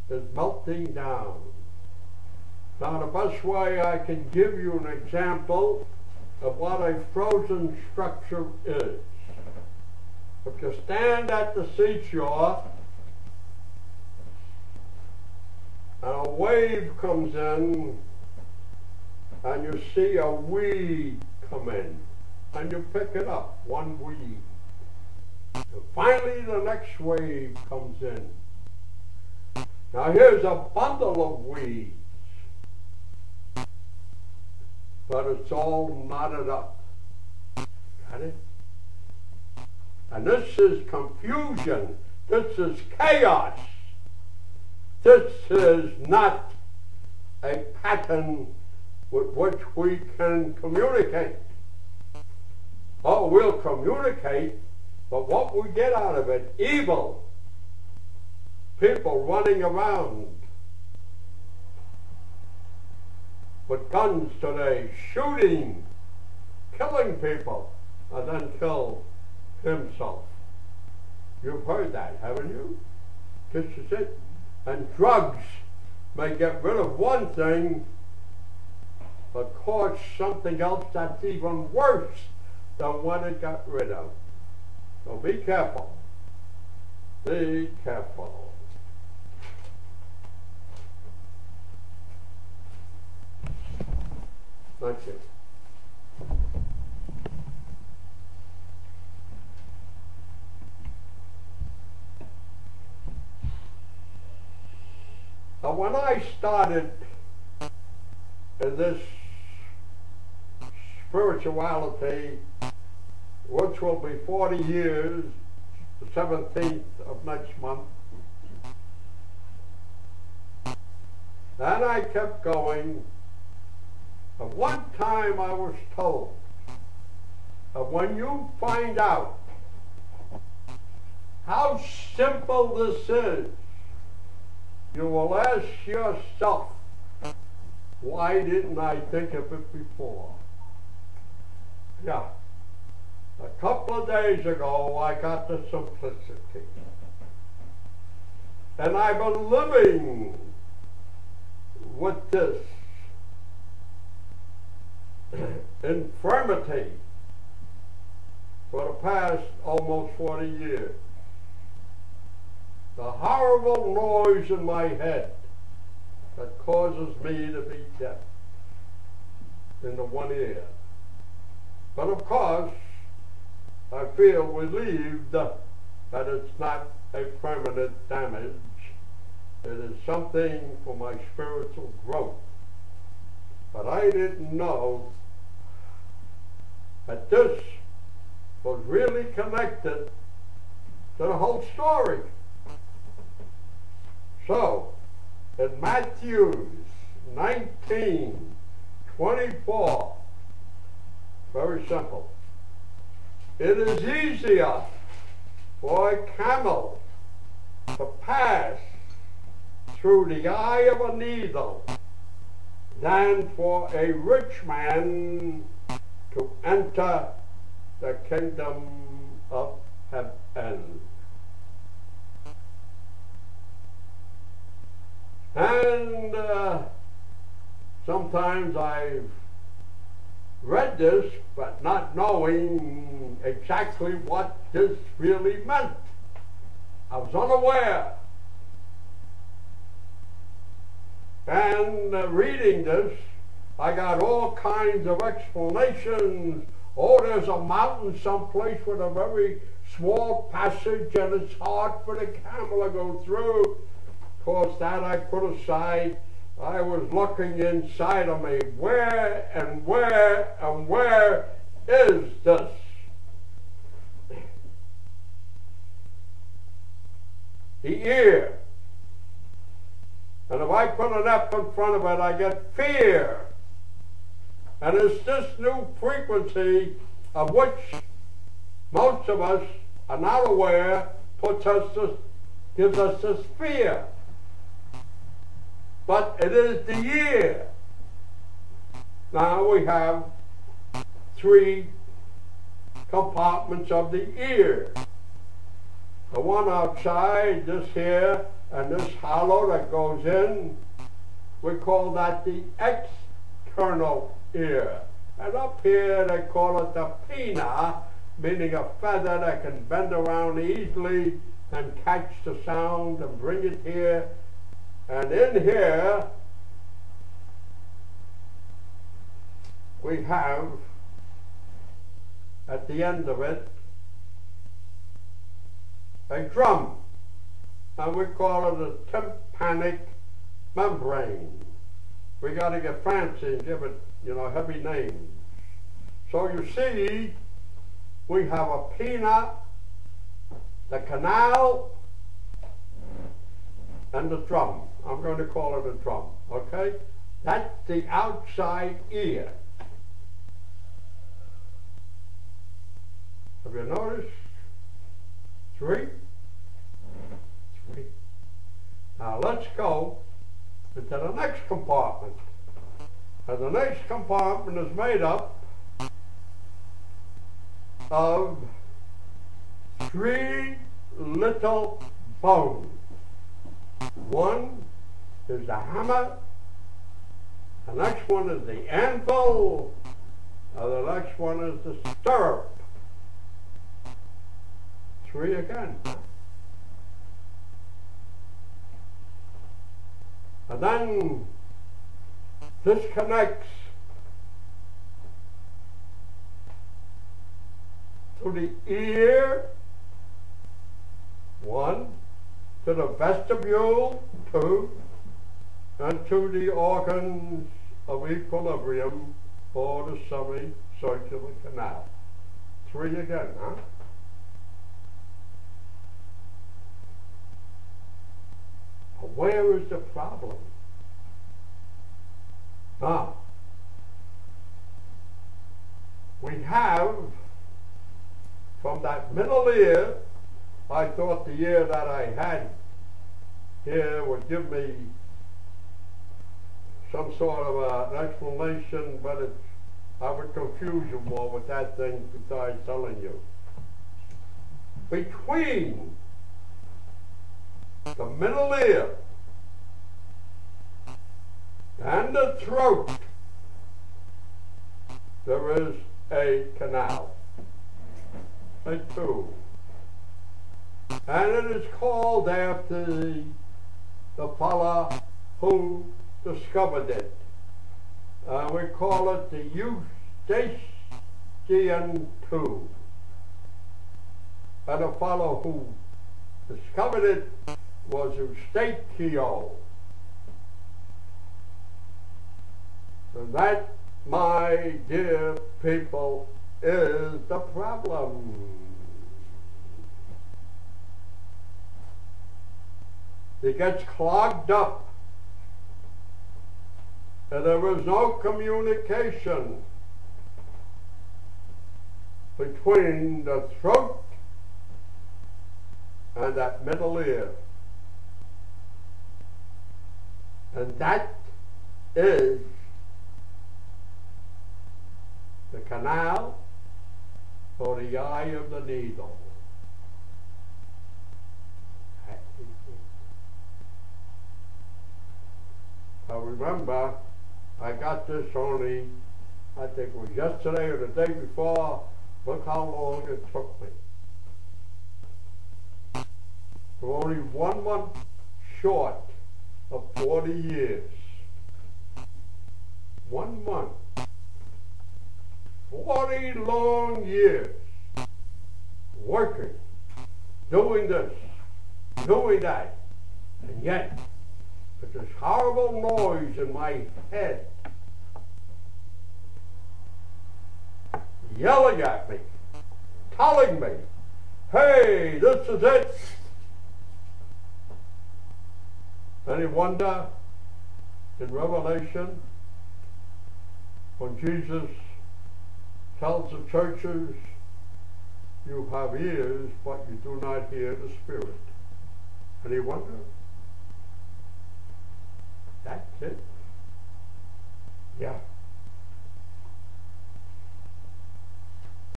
is melting down. Now the best way I can give you an example of what a frozen structure is. If you stand at the seashore and a wave comes in and you see a weed come in and you pick it up, one weed. And finally the next wave comes in. Now here's a bundle of weeds, but it's all knotted up. Got it? And this is confusion. This is chaos. This is not a pattern with which we can communicate. Oh, we'll communicate, but what we get out of it, evil. People running around with guns today, shooting, killing people, and then kill himself. You've heard that, haven't you? This is it. And drugs may get rid of one thing, but cause something else that's even worse than what it got rid of. So be careful. Be careful. Thank you. Now, when I started in this spirituality, which will be 40 years, the 17th of next month, and I kept going. At one time I was told that when you find out how simple this is, you will ask yourself, why didn't I think of it before? Yeah. A couple of days ago I got the simplicity. And I've been living with this infirmity for the past almost 40 years. The horrible noise in my head that causes me to be deaf in the one ear. But of course, I feel relieved that it's not a permanent damage. It is something for my spiritual growth. But I didn't know that this was really connected to the whole story. So, in Matthew 19:24, very simple. It is easier for a camel to pass through the eye of a needle than for a rich man to enter the kingdom of heaven. And sometimes I've read this, but not knowing exactly what this really meant. I was unaware. And reading this, I got all kinds of explanations. Oh, there's a mountain someplace with a very small passage and it's hard for the camel to go through. Of course, that I put aside. I was looking inside of me. Where and where and where is this? The ear. And if I put an F in front of it, I get fear. And it's this new frequency of which most of us are not aware, gives us this fear. But it is the ear. Now we have 3 compartments of the ear. The one outside, this here, and this hollow that goes in, we call that the external ear. And up here they call it the pinna, meaning a feather that can bend around easily and catch the sound and bring it here. And in here we have, at the end of it, a drum, and we call it a tympanic membrane. We got to get fancy and give it, heavy names. So you see, we have a pinna, the canal, and the drum. I'm going to call it a drum, okay? That's the outside ear. Have you noticed? Three. Now let's go into the next compartment. And the next compartment is made up of three little bones. One is the hammer, the next one is the anvil, and the next one is the stirrup. Three again. And then this connects to the ear, one, to the vestibule, two, and to the organs of equilibrium, or the semicircular canal. Three again, huh? Where is the problem? We have, from that middle ear, I thought the ear that I had here would give me some sort of an explanation, but I would confuse you more with that thing besides telling you. Between the middle ear and the throat, there is a canal, a tube, and it is called after the fella who discovered it. We call it the Eustachian tube, and the fellow who discovered it was Eustachio. And that, my dear people, is the problem. It gets clogged up, and there is no communication between the throat and that middle ear. And that is the canal or the eye of the needle. I remember I got this only, I think it was yesterday or the day before. Look how long it took me. We're only 1 month short of 40 years. 1 month. 40 long years working, doing this, doing that, and yet with this horrible noise in my head yelling at me, telling me, hey, this is it. Any wonder in Revelation when Jesus tells the churches, you have ears, but you do not hear the Spirit? Any wonder? That's it. Yeah.